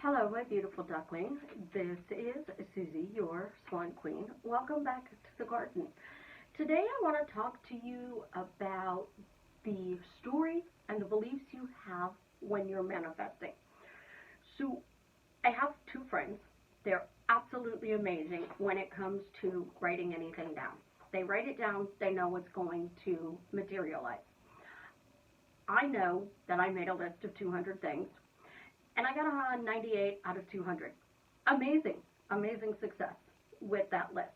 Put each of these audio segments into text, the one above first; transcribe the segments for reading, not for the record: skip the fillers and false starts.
Hello, my beautiful duckling. This is Susie, your swan queen. Welcome back to the garden. Today I want to talk to you about the story and the beliefs you have when you're manifesting. So I have two friends. They're absolutely amazing when it comes to writing anything down. They write it down, they know it's going to materialize. I know that I made a list of 200 things and I got a 98 out of 200. Amazing, amazing success with that list.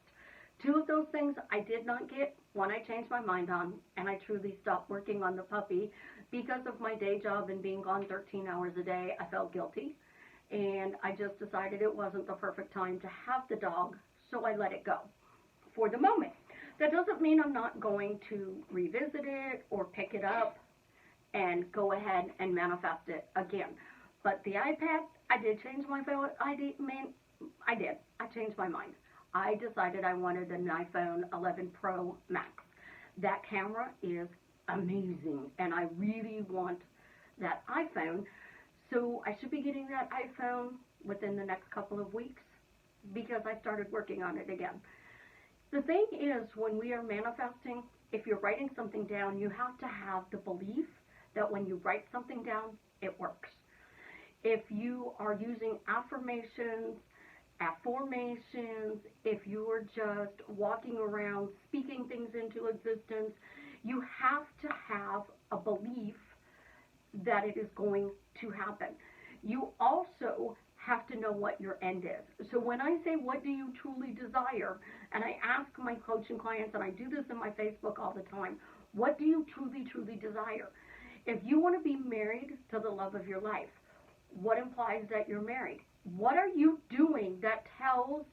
Two of those things I did not get, one I changed my mind on, and I truly stopped working on the puppy because of my day job and being gone 13 hours a day. I felt guilty, and I just decided it wasn't the perfect time to have the dog, so I let it go for the moment. That doesn't mean I'm not going to revisit it or pick it up and go ahead and manifest it again. But the iPad, I did change my phone. I did. I changed my mind. I decided I wanted an iPhone 11 Pro Max. That camera is amazing, and I really want that iPhone. So I should be getting that iPhone within the next couple of weeks because I started working on it again. The thing is, when we are manifesting, if you're writing something down, you have to have the belief that when you write something down, it works. If you are using affirmations, if you are just walking around speaking things into existence, you have to have a belief that it is going to happen. You also have to know what your end is. So when I say, what do you truly desire? And I ask my coaching clients, and I do this in my Facebook all the time, what do you truly, truly desire? If you want to be married to the love of your life, what implies that you're married? What are you doing that tells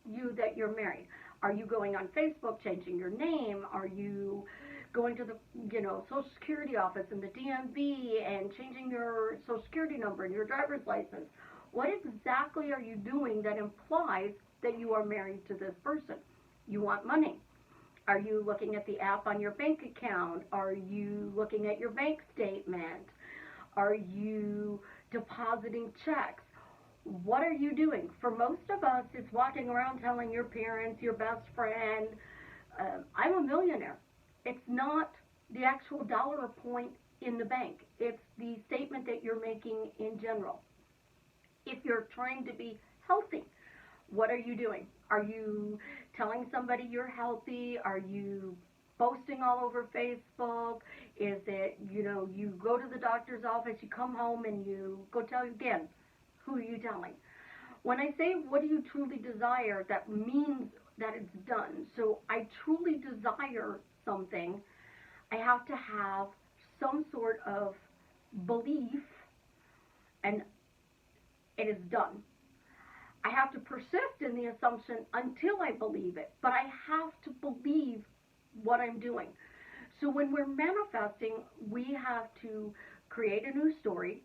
you that you're married? Are you going on Facebook, changing your name? Are you going to the Social Security office and the DMV and changing your Social Security number and your driver's license? What exactly are you doing that implies that you are married to this person? You want money. Are you looking at the app on your bank account? Are you looking at your bank statement? Are you depositing checks? What are you doing? For most of us, it's walking around telling your parents, your best friend, I'm a millionaire. It's not the actual dollar point in the bank. It's the statement that you're making in general. If you're trying to be healthy, what are you doing? Are you telling somebody you're healthy? Are you posting all over Facebook? Is it, you go to the doctor's office, you come home, and you go tell again, who are you telling? When I say, what do you truly desire, that means that it's done. So I truly desire something. I have to have some sort of belief, and it is done. I have to persist in the assumption until I believe it, but I have to believe what I'm doing. So when we're manifesting, we have to create a new story,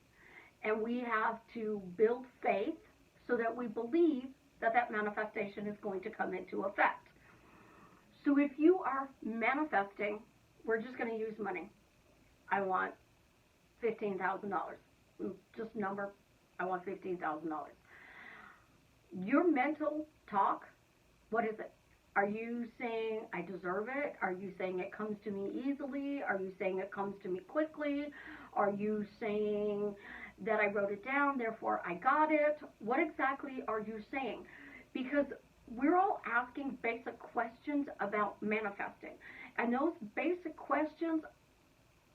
and we have to build faith so that we believe that that manifestation is going to come into effect. So if you are manifesting, we're just going to use money. I want $15,000. Just number, I want $15,000. Your mental talk, what is it? Are you saying, I deserve it? Are you saying it comes to me easily? Are you saying it comes to me quickly? Are you saying that I wrote it down, therefore I got it? What exactly are you saying? Because we're all asking basic questions about manifesting. And those basic questions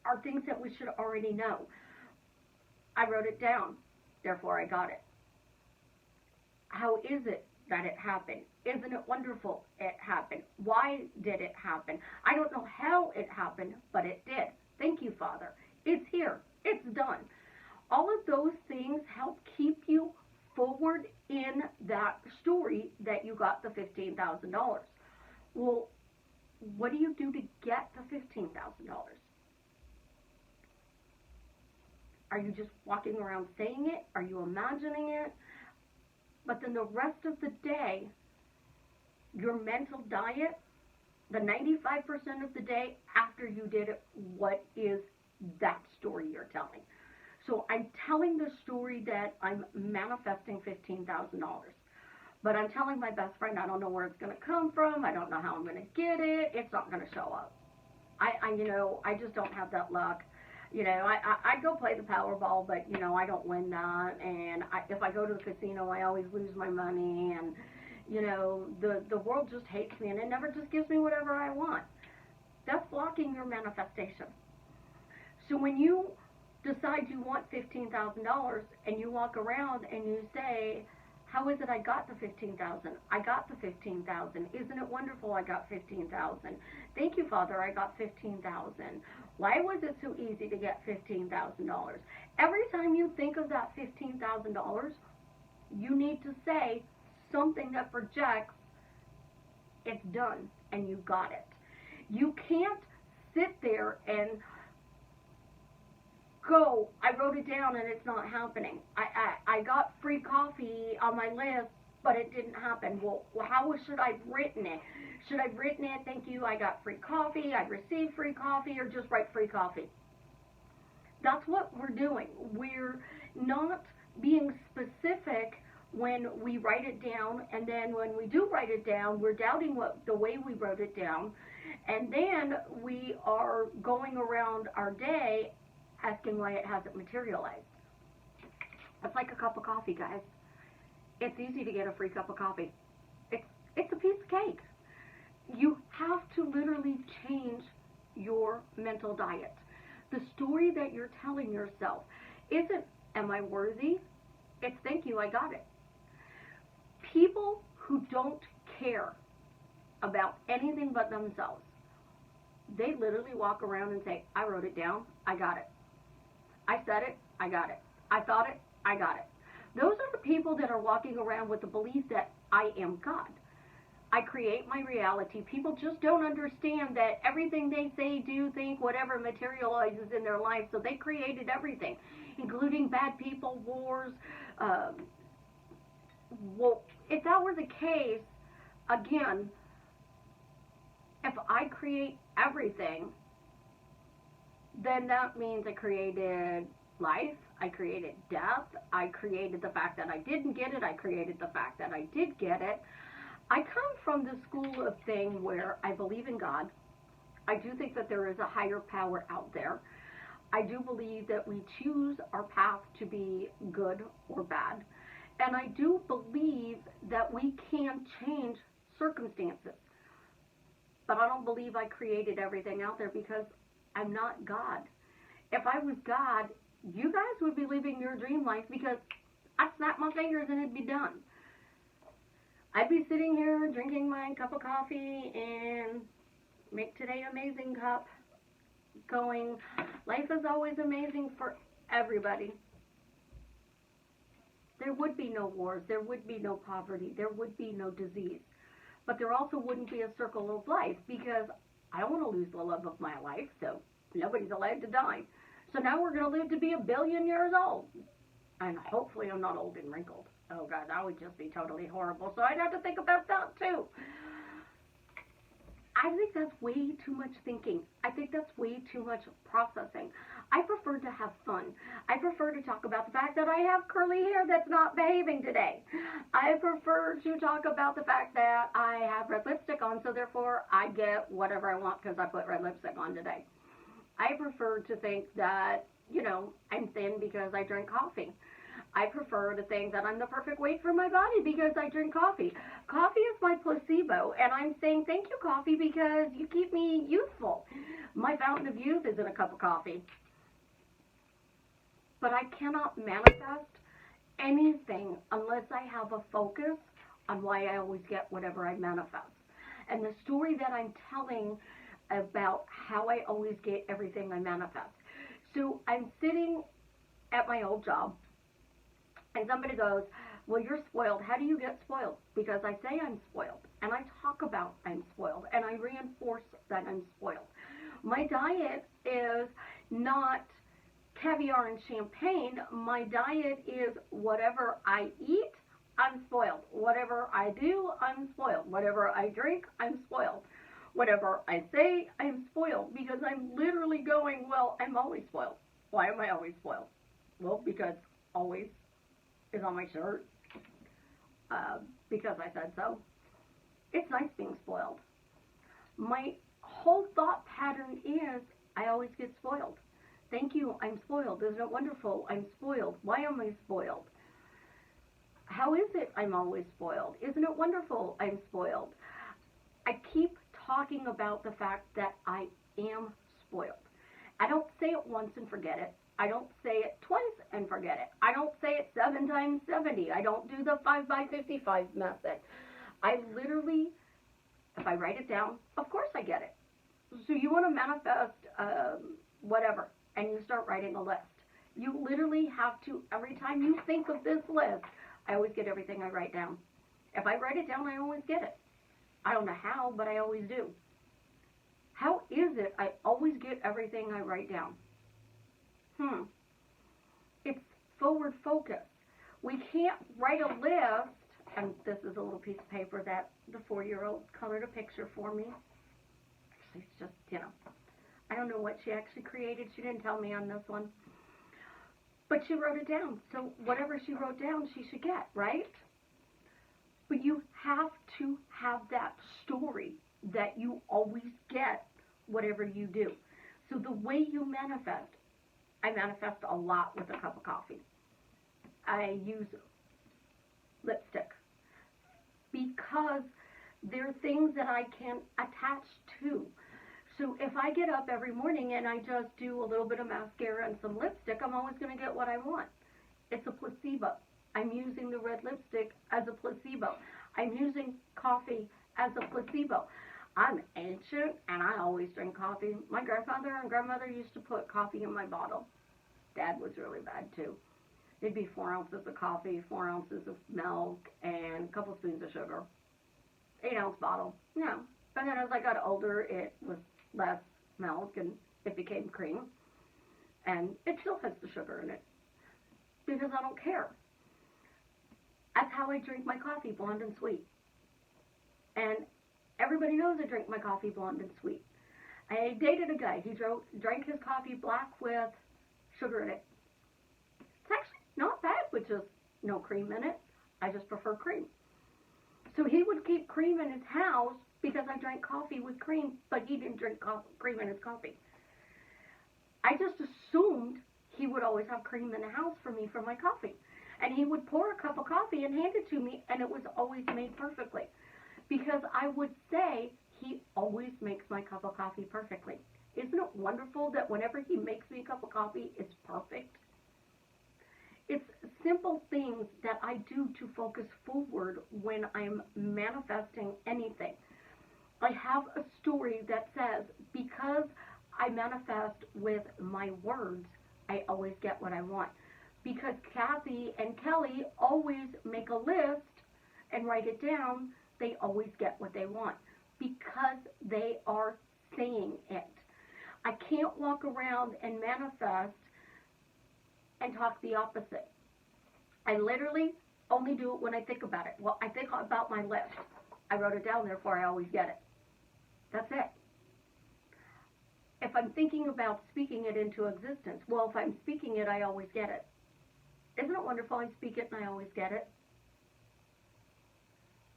are things that we should already know. I wrote it down, therefore I got it. How is it that it happened? Isn't it wonderful it happened? Why did it happen? I don't know how it happened, but it did. Thank you, Father. It's here. It's done. All of those things help keep you forward in that story that you got the $15,000. Well, what do you do to get the $15,000? Are you just walking around saying it? Are you imagining it? But then the rest of the day, your mental diet, the 95% of the day after you did it, what is that story you're telling? So I'm telling the story that I'm manifesting $15,000. But I'm telling my best friend I don't know where it's going to come from. I don't know how I'm going to get it. It's not going to show up. I just don't have that luck. I go play the Powerball, but I don't win that. And if I go to the casino, I always lose my money. And the world just hates me, and it never just gives me whatever I want. That's blocking your manifestation. So when you decide you want $15,000 and you walk around and you say, how is it I got the 15,000? I got the 15,000. Isn't it wonderful I got 15,000? Thank you, Father, I got 15,000. Why was it so easy to get $15,000? Every time you think of that $15,000, you need to say something that projects it's done and you got it. You can't sit there and go, I wrote it down and it's not happening. I got free coffee on my list, but it didn't happen. Well, how should I have written it? Should I have written it, thank you, I got free coffee, I received free coffee, or just write free coffee? That's what we're doing. We're not being specific when we write it down, and then when we do write it down, we're doubting the way we wrote it down, and then we are going around our day asking why it hasn't materialized. It's like a cup of coffee, guys. It's easy to get a free cup of coffee. It's a piece of cake. You have to literally change your mental diet. The story that you're telling yourself isn't, am I worthy? It's, thank you, I got it. People who don't care about anything but themselves, they literally walk around and say, I wrote it down, I got it. I said it, I got it. I thought it, I got it. Those are the people that are walking around with the belief that I am God. I create my reality. People just don't understand that everything they say, do, think, whatever materializes in their life. So they created everything, including bad people, wars. Well, if that were the case, again, if I create everything, then that means I created life, I created death, I created the fact that I didn't get it, I created the fact that I did get it. I come from the school of thing where I believe in God. I do think that there is a higher power out there. I do believe that we choose our path to be good or bad. And I do believe that we can change circumstances. But I don't believe I created everything out there because I'm not God. If I was God, you guys would be living your dream life because I snap my fingers and it'd be done. I'd be sitting here drinking my cup of coffee and make today amazing cup going, life is always amazing for everybody. There would be no wars, there would be no poverty, there would be no disease. But there also wouldn't be a circle of life because I don't want to lose the love of my life, so nobody's allowed to die. So now we're going to live to be 1 billion years old. And hopefully I'm not old and wrinkled. Oh God, that would just be totally horrible. So I'd have to think about that too. I think that's way too much thinking. I think that's way too much processing. I prefer to have fun. I prefer to talk about the fact that I have curly hair that's not behaving today. I prefer to talk about the fact that I have red lipstick on, so therefore I get whatever I want because I put red lipstick on today. I prefer to think that, I'm thin because I drink coffee. I prefer to think that I'm the perfect weight for my body because I drink coffee. Coffee is my placebo, and I'm saying thank you, coffee, because you keep me youthful. My fountain of youth is in a cup of coffee. But I cannot manifest anything unless I have a focus on why I always get whatever I manifest. And the story that I'm telling about how I always get everything I manifest. So I'm sitting at my old job, and somebody goes, well, you're spoiled. How do you get spoiled? Because I say I'm spoiled, and I talk about I'm spoiled, and I reinforce that I'm spoiled. My diet is not caviar and champagne. My diet is whatever I eat, I'm spoiled. Whatever I do, I'm spoiled. Whatever I drink, I'm spoiled. Whatever I say, I'm spoiled, because I'm literally going, well, I'm always spoiled. Why am I always spoiled? Well, because always is on my shirt. Because I said so. It's nice being spoiled. My whole thought pattern is I always get spoiled. Thank you, I'm spoiled. Isn't it wonderful? I'm spoiled. Why am I spoiled? How is it I'm always spoiled? Isn't it wonderful I'm spoiled? I keep talking about the fact that I am spoiled. I don't say it once and forget it. I don't say it twice and forget it. I don't say it 7 times 70. I don't do the 5 by 55 method. I literally, if I write it down, of course I get it. So you want to manifest whatever, and you start writing a list. You literally have to, every time you think of this list, I always get everything I write down. If I write it down, I always get it. I don't know how, but I always do. How is it I always get everything I write down? It's forward focus. We can't write a list, and this is a little piece of paper that the 4-year-old colored a picture for me. Actually, it's just, I don't know what she actually created. She didn't tell me on this one. But she wrote it down. So whatever she wrote down, she should get, right? But you have to have that story that you always get whatever you do. So the way you manifest, I manifest a lot with a cup of coffee. I use lipstick because there are things that I can attach to. So if I get up every morning and I just do a little bit of mascara and some lipstick, I'm always going to get what I want. It's a placebo. I'm using the red lipstick as a placebo. I'm using coffee as a placebo. I'm ancient and I always drink coffee. My grandfather and grandmother used to put coffee in my bottle. Dad was really bad too. It'd be 4 ounces of coffee, 4 ounces of milk, and a couple spoons of sugar. 8-ounce bottle. And then as I got older, it was less milk and it became cream. And it still has the sugar in it because I don't care. That's how I drink my coffee, blonde and sweet. And everybody knows I drink my coffee blonde and sweet. I dated a guy. He drank his coffee black with sugar in it. It's actually not bad with just no cream in it. I just prefer cream. So he would keep cream in his house because I drank coffee with cream, but he didn't drink cream in his coffee. I just assumed he would always have cream in the house for me for my coffee. And he would pour a cup of coffee and hand it to me, and it was always made perfectly. Because I would say, he always makes my cup of coffee perfectly. Isn't it wonderful that whenever he makes me a cup of coffee, it's perfect? It's simple things that I do to focus forward when I'm manifesting anything. I have a story that says, because I manifest with my words, I always get what I want. Because Kathy and Kelly always make a list and write it down, they always get what they want. Because they are saying it. I can't walk around and manifest and talk the opposite. I literally only do it when I think about it. Well, I think about my list. I wrote it down, therefore I always get it. That's it. If I'm thinking about speaking it into existence, well, if I'm speaking it, I always get it. Isn't it wonderful? I speak it and I always get it.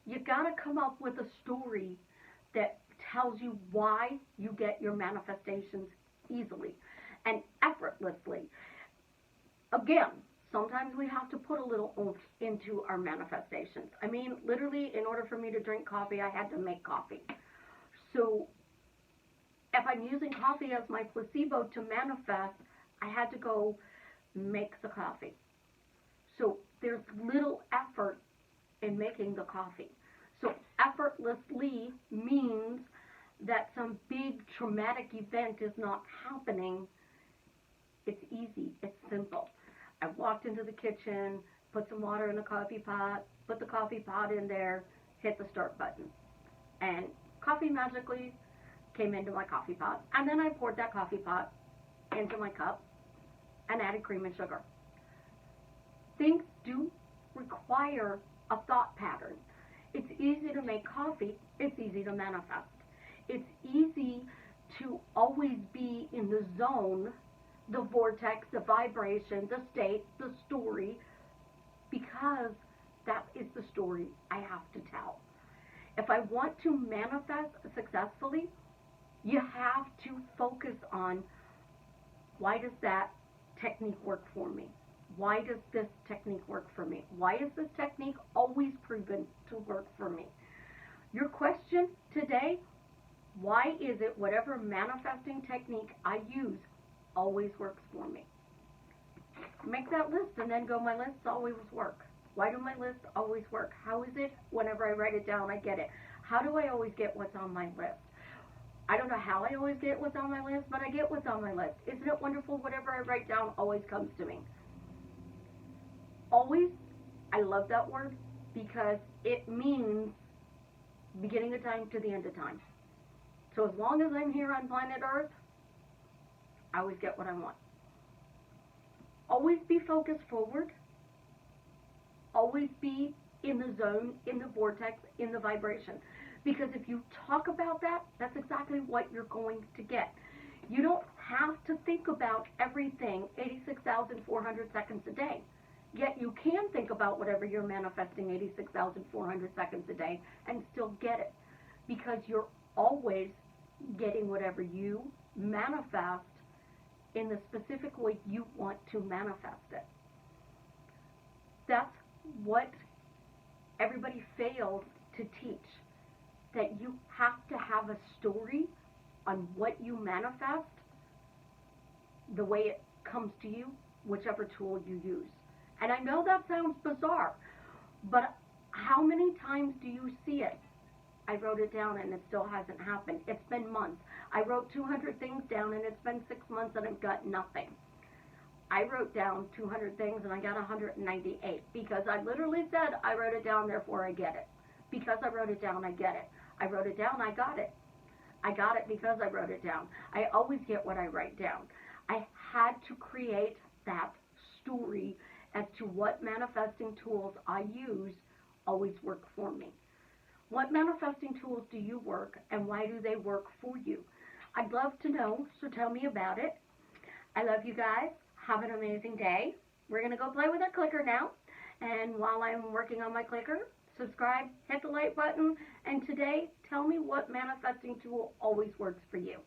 You've got to come up with a story that tells you why you get your manifestations easily and effortlessly. Again, sometimes we have to put a little oomph into our manifestations. I mean, literally, in order for me to drink coffee, I had to make coffee. So if I'm using coffee as my placebo to manifest, I had to go make the coffee. So there's little effort in making the coffee. So effortlessly means that some big traumatic event is not happening. It's easy. It's simple. I walked into the kitchen, put some water in the coffee pot, put the coffee pot in there, hit the start button. And coffee magically came into my coffee pot. And then I poured that coffee pot into my cup and added cream and sugar. Things do require a thought pattern. It's easy to make coffee. It's easy to manifest. It's easy to always be in the zone the vortex, the vibration, the state, the story, because that is the story I have to tell. If I want to manifest successfully, you have to focus on, why does that technique work for me? Why does this technique work for me? Why is this technique always proven to work for me? Your question today, why is it whatever manifesting technique I use always works for me? Make that list and then go, my lists always work. Why do my lists always work? How is it whenever I write it down, I get it? How do I always get what's on my list? I don't know how I always get what's on my list, but I get what's on my list. Isn't it wonderful? Whatever I write down always comes to me. Always, I love that word because it means beginning of time to the end of time. So as long as I'm here on planet Earth, I always get what I want. Always be focused forward. Always be in the zone, in the vortex, in the vibration. Because if you talk about that, that's exactly what you're going to get. You don't have to think about everything 86,400 seconds a day. Yet you can think about whatever you're manifesting 86,400 seconds a day and still get it. Because you're always getting whatever you manifest in the specific way you want to manifest it. That's what everybody fails to teach. That you have to have a story on what you manifest, the way it comes to you, whichever tool you use. And I know that sounds bizarre, but how many times do you see it? I wrote it down and it still hasn't happened. It's been months. I wrote 200 things down and it's been 6 months and I've got nothing. I wrote down 200 things and I got 198 because I literally said I wrote it down, therefore I get it. Because I wrote it down, I get it. I wrote it down, I got it. I got it because I wrote it down. I always get what I write down. I had to create that story as to what manifesting tools I use always work for me. What manifesting tools do you work and why do they work for you? I'd love to know, so tell me about it. I love you guys. Have an amazing day. We're going to go play with our clicker now. And while I'm working on my clicker, subscribe, hit the like button, and today, tell me what manifesting tool always works for you.